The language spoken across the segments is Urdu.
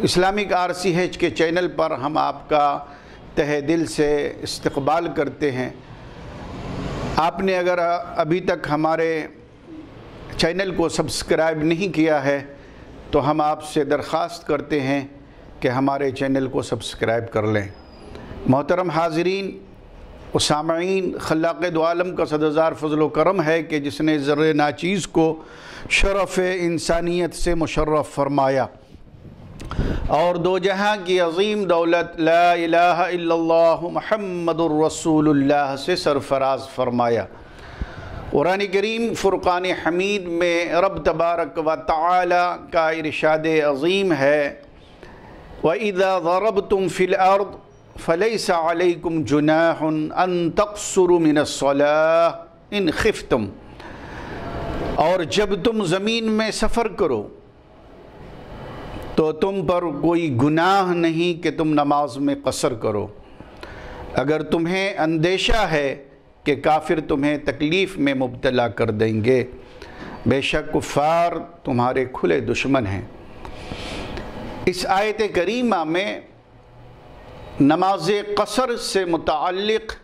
اسلامک RCH کے چینل پر ہم آپ کا تہہ دل سے استقبال کرتے ہیں۔ آپ نے اگر ابھی تک ہمارے چینل کو سبسکرائب نہیں کیا ہے تو ہم آپ سے درخواست کرتے ہیں کہ ہمارے چینل کو سبسکرائب کر لیں۔ محترم حاضرین و سامعین، خلاق دو عالم کا صد ہزار فضل و کرم ہے کہ جس نے ذرے ناچیز کو شرف انسانیت سے مشرف فرمایا اور دو جہاں کی عظیم دولت لا الہ الا اللہ محمد الرسول اللہ سے سرفراز فرمایا۔ قرآن کریم فرقان حمید میں رب تبارک و تعالی کا ارشاد عظیم ہے وَإِذَا ضَرَبْتُمْ فِي الْأَرْضِ فَلَيْسَ عَلَيْكُمْ جُنَاحٌ أَن تَقْصُرُوا مِنَ الصَّلَاةِ إِنْ خِفْتُمْ، اور جب تم زمین میں سفر کرو تو تم پر کوئی گناہ نہیں کہ تم نماز میں قصر کرو، اگر تمہیں اندیشہ ہے کہ کافر تمہیں تکلیف میں مبتلا کر دیں گے، بے شک کفار تمہارے کھلے دشمن ہیں۔ اس آیت کریمہ میں نماز قصر سے متعلق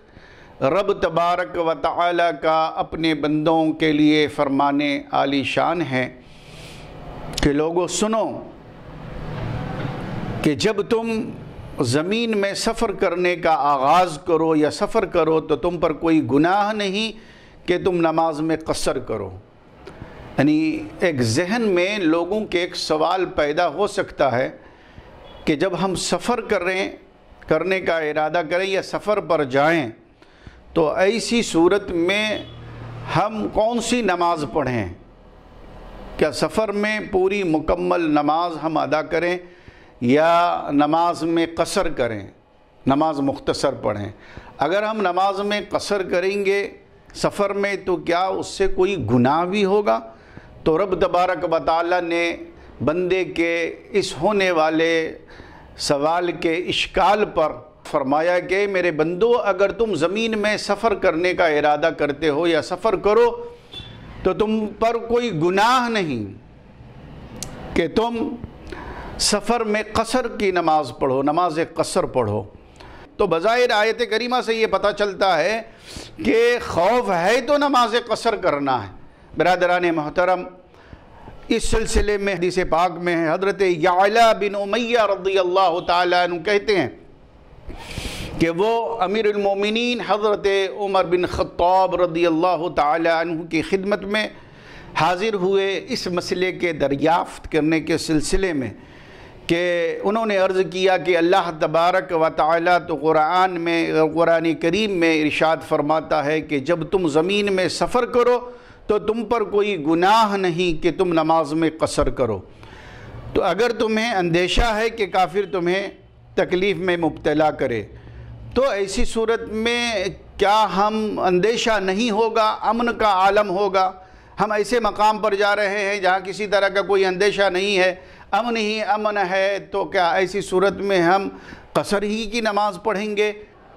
رب تبارک و تعالی کا اپنے بندوں کے لیے فرمانے عالی شان ہے کہ لوگو سنو کہ جب تم زمین میں سفر کرنے کا آغاز کرو یا سفر کرو تو تم پر کوئی گناہ نہیں کہ تم نماز میں قصر کرو۔ یعنی ایک ذہن میں لوگوں کے ایک سوال پیدا ہو سکتا ہے کہ جب ہم سفر کرنے کا ارادہ کریں یا سفر پر جائیں تو ایسی صورت میں ہم کون سی نماز پڑھیں؟ کیا سفر میں پوری مکمل نماز ہم ادا کریں یا نماز میں قصر کریں، نماز مختصر پڑھیں؟ اگر ہم نماز میں قصر کریں گے سفر میں تو کیا اس سے کوئی گناہ بھی ہوگا؟ تو رب تبارک و تعالی نے بندے کے اس ہونے والے سوال کے اشکال پر فرمایا کہ میرے بندو، اگر تم زمین میں سفر کرنے کا ارادہ کرتے ہو یا سفر کرو تو تم پر کوئی گناہ نہیں کہ تم سفر میں قصر کی نماز پڑھو، نماز قصر پڑھو۔ تو بظاہر آیت کریمہ سے یہ پتہ چلتا ہے کہ خوف ہے تو نماز قصر کرنا ہے۔ برادران محترم، اس سلسلے میں حدیث پاک میں ہے حضرت یعلا بن امیہ رضی اللہ تعالیٰ عنہ کہتے ہیں کہ وہ امیر المومنین حضرت عمر بن خطاب رضی اللہ تعالیٰ عنہ کی خدمت میں حاضر ہوئے اس مسئلے کے دریافت کرنے کے سلسلے میں کہ انہوں نے عرض کیا کہ اللہ تبارک و تعالیٰ تو قرآن کریم میں ارشاد فرماتا ہے کہ جب تم زمین میں سفر کرو تو تم پر کوئی گناہ نہیں کہ تم نماز میں قصر کرو، تو اگر تمہیں اندیشہ ہے کہ کافر تمہیں تکلیف میں مبتلا کرے تو ایسی صورت میں کیا ہم اندیشہ نہیں ہوگا، امن کا عالم ہوگا؟ ہم ایسے مقام پر جا رہے ہیں جہاں کسی طرح کا کوئی اندیشہ نہیں ہے، امن ہی امن ہے، تو کیا ایسی صورت میں ہم قصر ہی کی نماز پڑھیں گے؟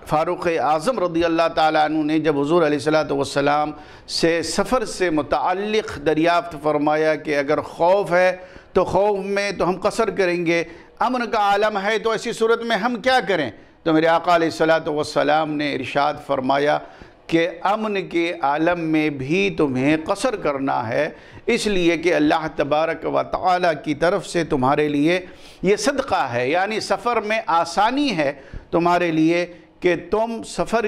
فاروق اعظم رضی اللہ تعالیٰ عنہ نے جب حضور علیہ السلام سے سفر سے متعلق دریافت فرمایا کہ اگر خوف ہے تو خوف میں تو ہم قصر کریں گے، امن کا عالم ہے تو ایسی صورت میں ہم کیا کریں؟ تو میرے آقا علیہ السلام نے ارشاد فرمایا کہ امن کے عالم میں بھی تمہیں قصر کرنا ہے، اس لیے کہ اللہ تبارک و تعالیٰ کی طرف سے تمہارے لیے یہ صدقہ ہے، یعنی سفر میں آسانی ہے تمہارے لیے کہ تم سفر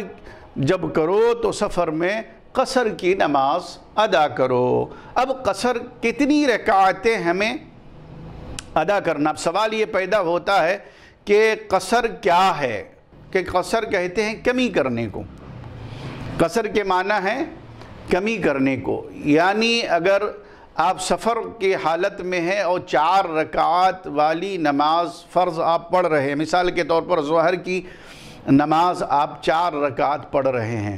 جب کرو تو سفر میں قصر کی نماز ادا کرو۔ اب قصر کتنی رکعتیں ہمیں ادا کرنا؟ اب سوال یہ پیدا ہوتا ہے کہ قصر کیا ہے؟ کہ قصر کہتے ہیں کمی کرنے کو۔ قصر کے معنی ہے کمی کرنے کو، یعنی اگر آپ سفر کی حالت میں ہیں اور 4 رکعات والی نماز فرض آپ پڑھ رہے ہیں، مثال کے طور پر ظہر کی نماز آپ 4 رکعات پڑھ رہے ہیں،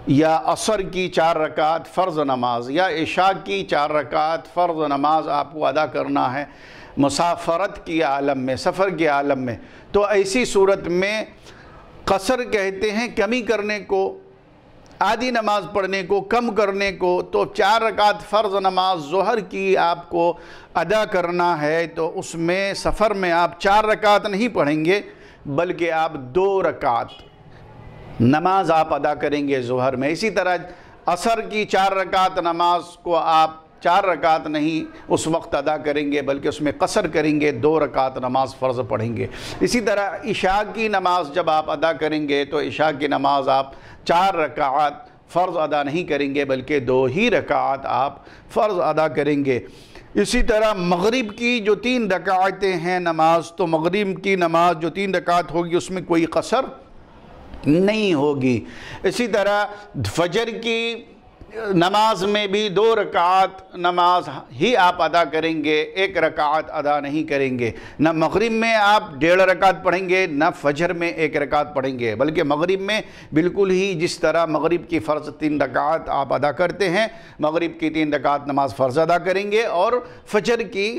یا عصر کی 4 رکعات فرض نماز، یا عشاء کی 4 رکعات فرض نماز آپ کو ادا کرنا ہے مسافرت کی عالم میں، سفر کے عالم میں، تو ایسی صورت میں قصر کہتے ہیں کمی کرنے کو۔ آدھی نماز پڑھنے کو، کم کرنے کو، تو 4 رکعت فرض نماز ظہر کی آپ کو ادا کرنا ہے تو اس میں سفر میں آپ 4 رکعت نہیں پڑھیں گے بلکہ آپ 2 رکعت نماز آپ ادا کریں گے ظہر میں۔ اسی طرح عصر کی 4 رکعت نماز کو آپ 4 رکعت نہیں اس وقت ادا کریں گے بلکہ اس میں قصر کریں گے، 2 رکعت نماز فرض پڑھیں گے۔ اسی طرح عشاء کی نماز جب آپ ادا کریں گے تو عشاء کی نماز آپ 4 رکعت فرض ادا نہیں کریں گے بلکہ 2 ہی رکعت آپ فرض ادا کریں گے۔ اسی طرح مغرب کی جو 3 رکعتیں ہیں نماز، تو مغرب کی نماز جو 3 رکعت ہوگی اس میں کوئی قصر نہیں ہوگی۔ اسی طرح فجر کی نماز میں بھی 2 رکعت نماز ہی آپ ادا کریں گے، 1 رکعت ادا نہیں کریں گے۔ نہ مغرب میں آپ 1.5 رکعت پڑھیں گے، نہ فجر میں 1 رکعت پڑھیں گے، بلکہ مغرب میں بالکل ہی جس طرح مغرب کی فرض 3 رکعت آپ ادا کرتے ہیں، مغرب کی 3 رکعت نماز فرض ادا کریں گے، اور فجر کی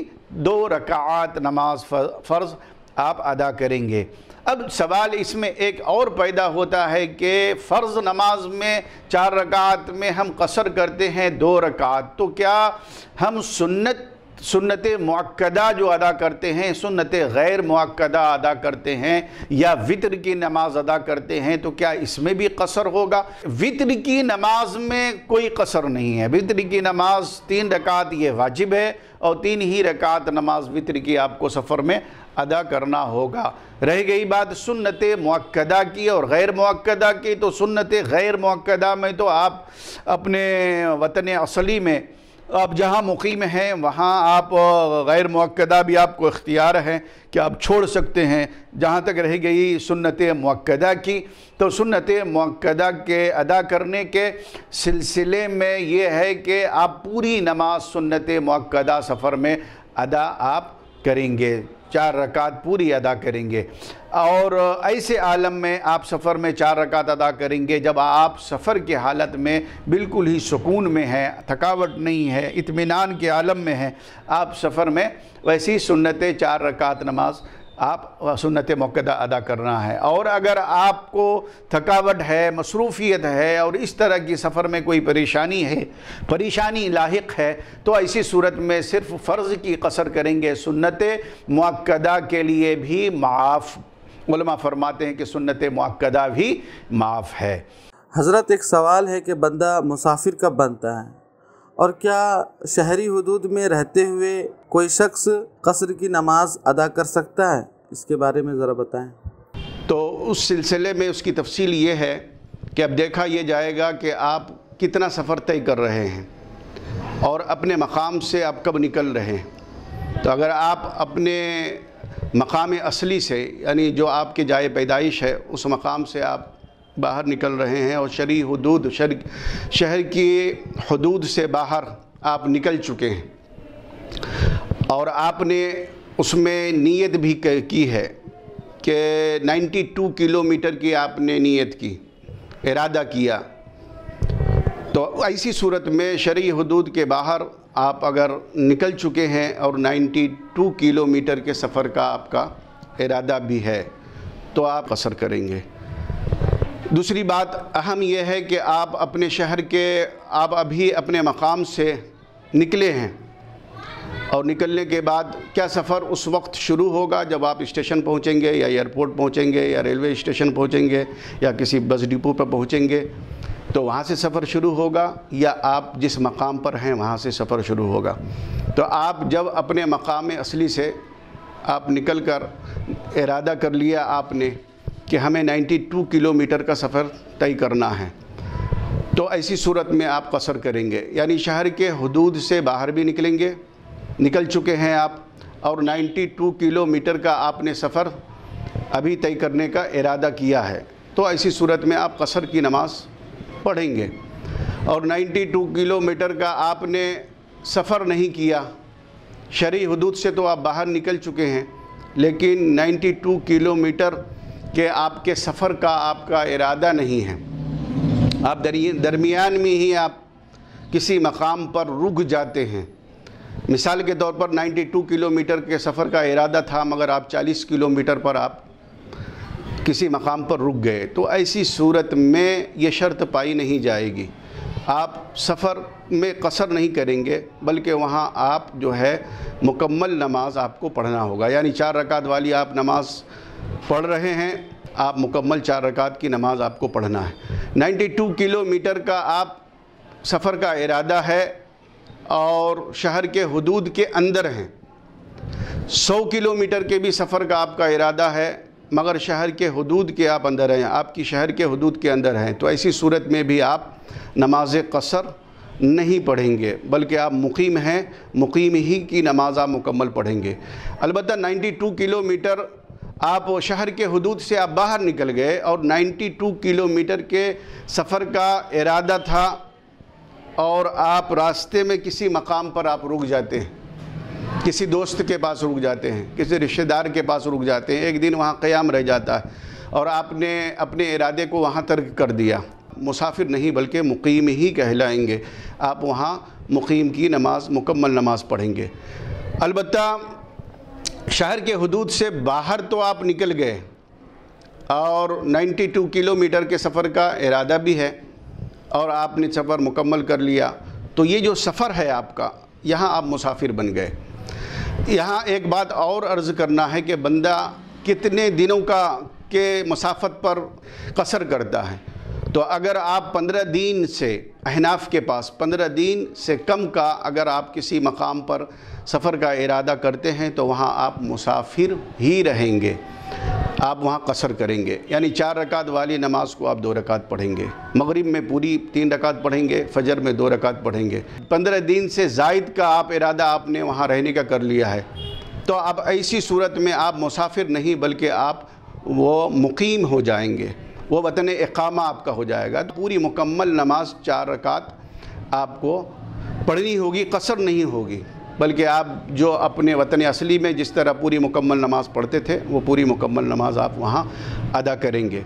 2 رکعت نماز فرض آپ ادا کریں گے۔ اب سوال اس میں ایک اور پیدا ہوتا ہے کہ فرض نماز میں 4 رکعت میں ہم قصر کرتے ہیں 2 رکعت، تو کیا ہم سنت مؤکدہ جو ادا کرتے ہیں، سنت غیر مؤکدہ ادا کرتے ہیں یا وتر کی نماز ادا کرتے ہیں، تو کیا اس میں بھی قصر ہوگا؟ وتر کی نماز میں کوئی قصر نہیں ہے۔ وتر کی نماز 3 رکعت یہ واجب ہے، اور 3 ہی رکعت نماز وتر کی آپ کو سفر میں ادا کرنا ہوگا۔ رہ گئی بات سنت مؤکدہ کی اور غیر مؤکدہ کی، تو سنت غیر مؤکدہ میں تو آپ اپنے وطن اصلی میں آپ جہاں مقیم ہیں وہاں آپ غیر مؤکدہ بھی آپ کو اختیار ہے کہ آپ چھوڑ سکتے ہیں۔ جہاں تک رہ گئی سنت مؤکدہ کی، تو سنت مؤکدہ کے ادا کرنے کے سلسلے میں یہ ہے کہ آپ پوری نماز سنت مؤکدہ سفر میں ادا آپ کریں گے، 4 رکعت پوری ادا کریں گے۔ اور ایسے عالم میں آپ سفر میں 4 رکعت ادا کریں گے جب آپ سفر کی حالت میں بالکل ہی سکون میں ہیں، تھکاوٹ نہیں ہے، اطمینان کے عالم میں ہیں، آپ سفر میں ویسی سنت 4 رکعت نماز آپ سنت مؤکدہ ادا کرنا ہے۔ اور اگر آپ کو تھکاوٹ ہے، مصروفیت ہے اور اس طرح کی سفر میں کوئی پریشانی لاحق ہے، تو ایسی صورت میں صرف فرض کی قصر کریں گے، سنت مؤکدہ کے لیے بھی معاف۔ علماء فرماتے ہیں کہ سنت مؤکدہ بھی معاف ہے۔ حضرت ایک سوال ہے کہ بندہ مسافر کب بنتا ہے، اور کیا شہری حدود میں رہتے ہوئے کوئی شخص قصر کی نماز ادا کر سکتا ہے؟ اس کے بارے میں ذرا بتائیں۔ تو اس سلسلے میں اس کی تفصیل یہ ہے کہ اب دیکھا یہ جائے گا کہ آپ کتنا سفر طے کر رہے ہیں اور اپنے مقام سے آپ کب نکل رہے ہیں۔ تو اگر آپ اپنے مقام اصلی سے، یعنی جو آپ کے جائے پیدائش ہے، اس مقام سے آپ باہر نکل رہے ہیں اور شہر کی حدود سے باہر آپ نکل چکے ہیں، اور آپ نے اس میں نیت بھی کی ہے کہ 92 کلومیٹر کی آپ نے نیت کی، ارادہ کیا، تو ایسی صورت میں شرعی حدود کے باہر آپ اگر نکل چکے ہیں اور 92 کلومیٹر کے سفر کا آپ کا ارادہ بھی ہے تو آپ قصر کریں گے۔ دوسری بات اہم یہ ہے کہ آپ اپنے شہر کے آپ ابھی اپنے مقام سے نکلے ہیں، اور نکلنے کے بعد کیا سفر اس وقت شروع ہوگا جب آپ اسٹیشن پہنچیں گے یا ایئرپورٹ پہنچیں گے یا ریلوے اسٹیشن پہنچیں گے یا کسی بس ڈپو پر پہنچیں گے، تو وہاں سے سفر شروع ہوگا، یا آپ جس مقام پر ہیں وہاں سے سفر شروع ہوگا؟ تو آپ جب اپنے مقام اصلی سے آپ نکل کر ارادہ کر لیا آپ نے کہ ہمیں 92 کلومیٹر کا سفر طے کرنا ہے، تو ایسی صورت میں آپ قصر کریں گے، یعنی شہر کے حدود سے باہر بھی نکل چکے ہیں آپ، اور 92 کلومیٹر کا آپ نے سفر ابھی طے کرنے کا ارادہ کیا ہے، تو ایسی صورت میں آپ قصر کی نماز پڑھیں گے۔ اور 92 کلومیٹر کا آپ نے سفر نہیں کیا، شرعی حدود سے تو آپ باہر نکل چکے ہیں، لیکن 92 کلومیٹر کے آپ کے سفر کا آپ کا ارادہ نہیں ہے، آپ درمیان میں ہی آپ کسی مقام پر رک جاتے ہیں۔ مثال کے طور پر 92 کلومیٹر کے سفر کا ارادہ تھا، مگر آپ 40 کلومیٹر پر آپ کسی مقام پر رک گئے تو ایسی صورت میں یہ شرط پائی نہیں جائے گی. آپ سفر میں قصر نہیں کریں گے بلکہ وہاں آپ جو ہے مکمل نماز آپ کو پڑھنا ہوگا. یعنی 4 رکعت والی آپ نماز پڑھ رہے ہیں، آپ مکمل 4 رکعت کی نماز آپ کو پڑھنا ہے. 92 کلومیٹر کا آپ سفر کا ارادہ ہے اور شہر کے حدود کے اندر ہیں. 100 کلومیٹر کے بھی سفر کا آپ کا ارادہ ہے مگر شہر کے حدود کے آپ اندر ہیں، آپ کی شہر کے حدود کے اندر ہیں، تو ایسی صورت میں بھی آپ نماز قصر نہیں پڑھیں گے بلکہ آپ مقیم ہیں، مقیم ہی کی نماز آپ مکمل پڑھیں گے. البتہ 92 کلومیٹر آپ شہر کے حدود سے آپ باہر نکل گئے اور 92 کلومیٹر کے سفر کا ارادہ تھا اور آپ راستے میں کسی مقام پر آپ رک جاتے ہیں، کسی دوست کے پاس رک جاتے ہیں، کسی رشتہ دار کے پاس رک جاتے ہیں، ایک دن وہاں قیام رہ جاتا ہے اور آپ نے اپنے ارادے کو وہاں ترک کر دیا. مسافر نہیں بلکہ مقیم ہی کہلائیں گے. آپ وہاں مقیم کی نماز مکمل نماز پڑھیں گے. البتہ شہر کے حدود سے باہر تو آپ نکل گئے اور 92 کلومیٹر کے سفر کا ارادہ بھی ہے اور آپ نے سفر مکمل کر لیا، تو یہ جو سفر ہے آپ کا، یہاں آپ مسافر بن گئے. یہاں ایک بات اور عرض کرنا ہے کہ بندہ کتنے دنوں کے مسافت پر قصر کرتا ہے. تو اگر آپ 15 دن سے احناف کے پاس 15 دن سے کم کا اگر آپ کسی مقام پر سفر کا ارادہ کرتے ہیں تو وہاں آپ مسافر ہی رہیں گے، آپ وہاں قصر کریں گے. یعنی 4 رکعت والی نماز کو آپ 2 رکعت پڑھیں گے، مغرب میں پوری 3 رکعت پڑھیں گے، فجر میں 2 رکعت پڑھیں گے. 15 دن سے زائد کا آپ ارادہ آپ نے وہاں رہنے کا کر لیا ہے تو اب ایسی صورت میں آپ مسافر نہیں بلکہ آپ وہ مقیم ہو جائیں گے، وہ وطن اقامہ آپ کا ہو جائے گا. تو پوری مکمل نماز 4 رکعت آپ کو پڑھنی ہوگی، قصر نہیں ہوگی بلکہ آپ جو اپنے وطن اصلی میں جس طرح پوری مکمل نماز پڑھتے تھے وہ پوری مکمل نماز آپ وہاں ادا کریں گے.